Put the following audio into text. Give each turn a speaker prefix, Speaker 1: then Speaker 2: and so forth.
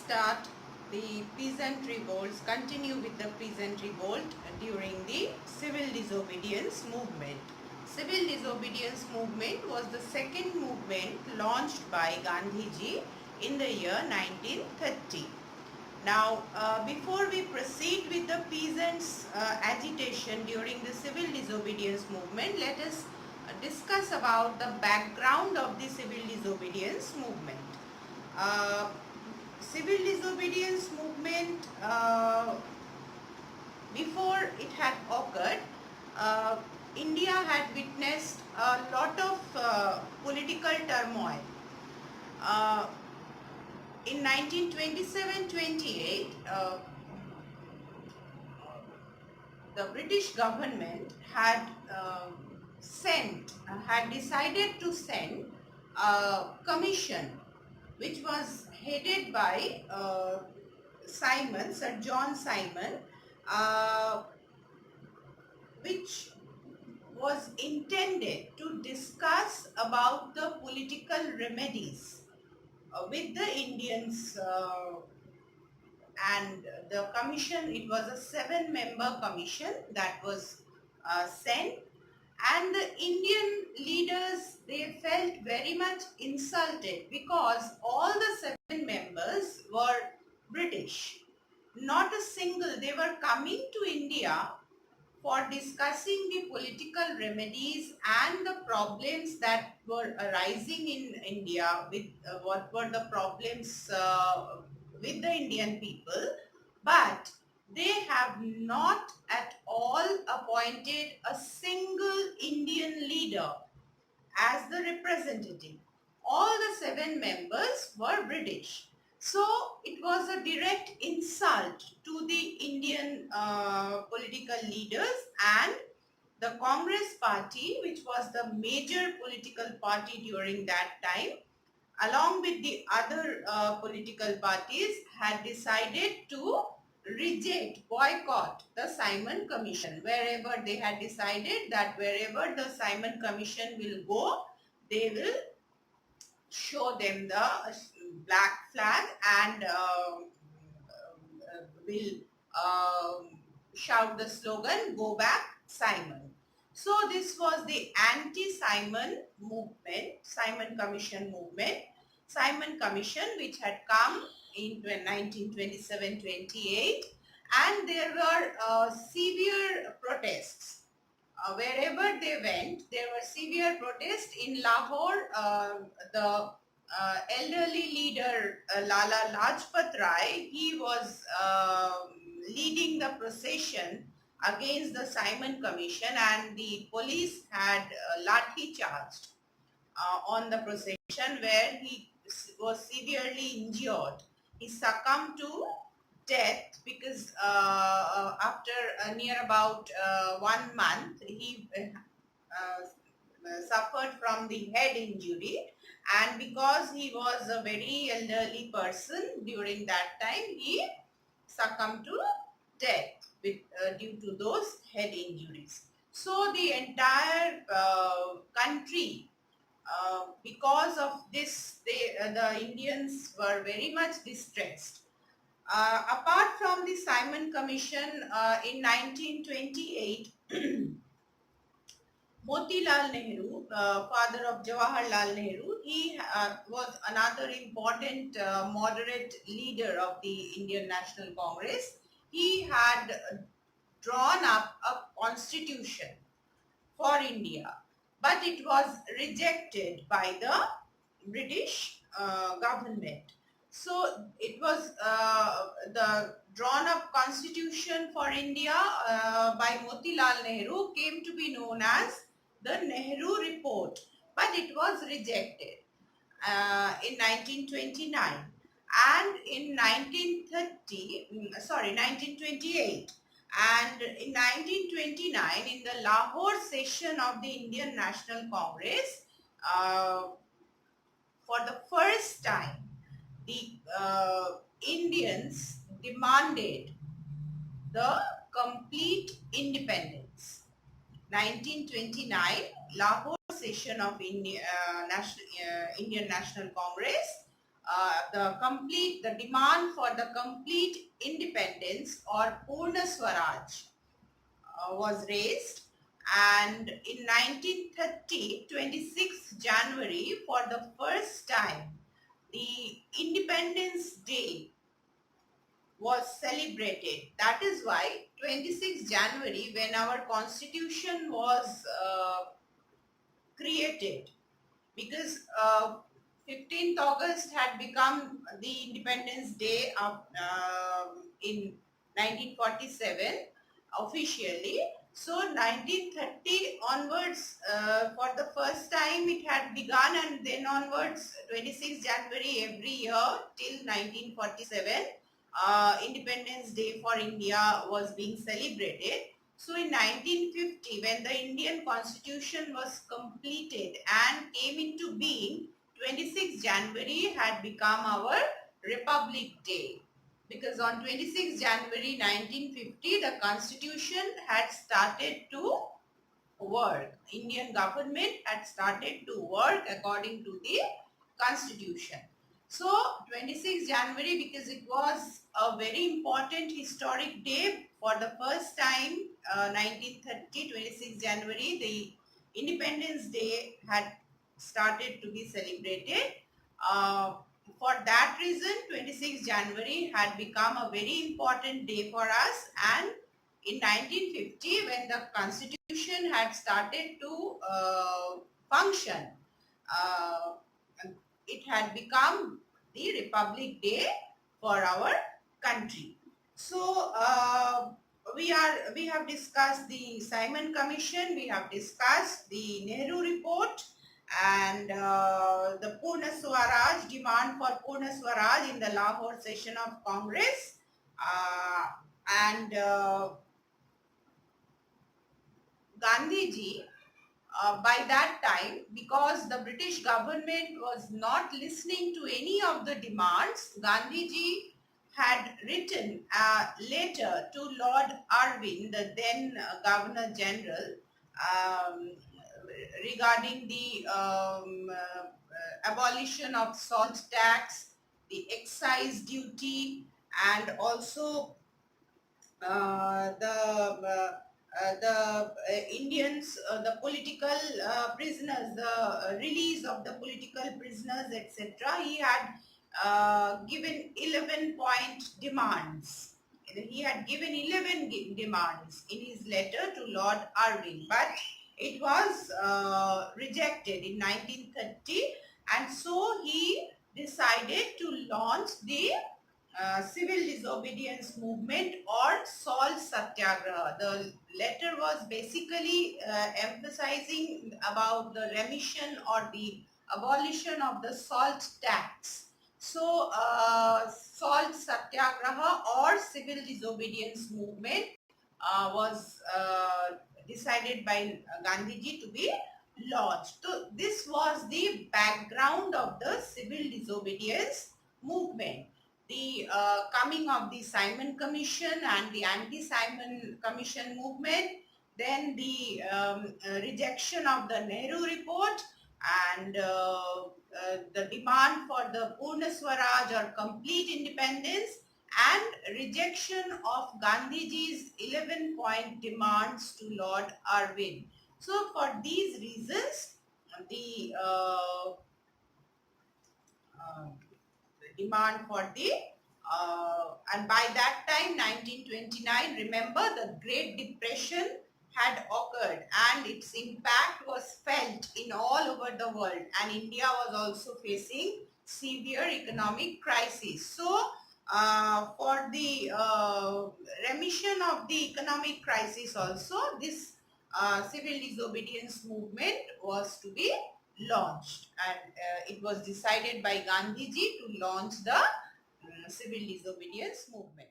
Speaker 1: start the peasant revolts, continue with the peasant revolt during the civil disobedience movement. Civil disobedience movement was the second movement launched by Gandhiji in the year 1930. Now, before we proceed with the peasants' agitation during the civil disobedience movement, let us discuss about the background of the civil disobedience movement. Civil disobedience movement, before it had occurred, India had witnessed a lot of political turmoil. In 1927-28, the British government had decided to send a commission which was headed by Sir John Simon, which was intended to discuss about the political remedies with the Indians, and the commission, it was a 7-member commission that was sent, and the Indian leaders, they felt very much insulted because all the 7 members were British. Not a single, they were coming to India for discussing the political remedies and the problems that were arising in India, with what were the problems with the Indian people, but they have not at all appointed a single Indian leader as the representative. All the 7 members were British. So it was a direct insult to the Indian political leaders, and the Congress party, which was the major political party during that time, along with the other political parties, had decided to boycott the Simon Commission. Wherever they had decided that wherever the Simon Commission will go, they will show them the black flag and will shout the slogan, "Go back, Simon." So this was the anti-Simon movement, Simon Commission movement. Simon Commission, which had come in 1927-28, and there were severe protests. Wherever they went, there were severe protests. In Lahore, the elderly leader Lala Lajpat Rai, he was leading the procession against the Simon Commission, and the police had lathi charged on the procession, where he was severely injured. He succumbed to death because after near about 1 month, he suffered from the head injury, and because he was a very elderly person during that time, he succumbed to death due to those head injuries. So the entire country, because of this, the Indians were very much distressed. Apart from the Simon Commission, in 1928, Motilal Nehru, father of Jawaharlal Nehru, he was another important moderate leader of the Indian National Congress. He had drawn up a constitution for India, but it was rejected by the British government. So it was the drawn up constitution for India by Motilal Nehru came to be known as the Nehru Report, but it was rejected in 1929, and in 1928, and in 1929, in the Lahore session of the Indian National Congress, for the first time, the Indians demanded the complete independence. 1929, Lahore session of Indian National Congress, the demand for the complete independence or Purna Swaraj was raised, and in 1930, 26th January, for the first time, the Independence Day was celebrated. That is why 26th January, when our constitution was created, because 15th August had become the Independence Day of, in 1947 officially. So 1930 onwards, for the first time it had begun, and then onwards 26 January every year till 1947, Independence Day for India was being celebrated. So in 1950, when the Indian Constitution was completed and came into being, 26 January had become our Republic Day. Because on 26 January 1950, the Constitution had started to work. Indian government had started to work according to the Constitution. So 26 January, because it was a very important historic day, for the first time, 1930, 26 January, the Independence Day had started to be celebrated. For that reason, 26 January had become a very important day for us, and in 1950, when the Constitution had started to function, uh, it had become the Republic Day for our country. So we have discussed the Simon Commission, we have discussed the Nehru Report, and the Purna Swaraj, demand for Purna Swaraj in the Lahore session of Congress, and Gandhiji, by that time, because the British government was not listening to any of the demands, Gandhiji had written a letter to Lord Irwin, the then Governor General, um, regarding the abolition of salt tax, the excise duty, and also the Indians, the political prisoners, the release of the political prisoners, etc. He had given 11-point demands. He had given 11 demands in his letter to Lord Irwin, but it was rejected in 1930, and so he decided to launch the civil disobedience movement or salt satyagraha. The letter was basically emphasizing about the remission or the abolition of the salt tax. So salt satyagraha or civil disobedience movement was decided by Gandhiji to be launched. So this was the background of the civil disobedience movement. The coming of the Simon Commission and the anti-Simon Commission movement, then the rejection of the Nehru Report, and the demand for the Purna Swaraj or complete independence, and rejection of Gandhiji's 11-point demands to Lord Irwin. So for these reasons, the demand for the and by that time 1929, remember, the Great Depression had occurred and its impact was felt in all over the world, and India was also facing severe economic crisis. So for the remission of the economic crisis also, this civil disobedience movement was to be launched, and it was decided by Gandhiji to launch the civil disobedience movement.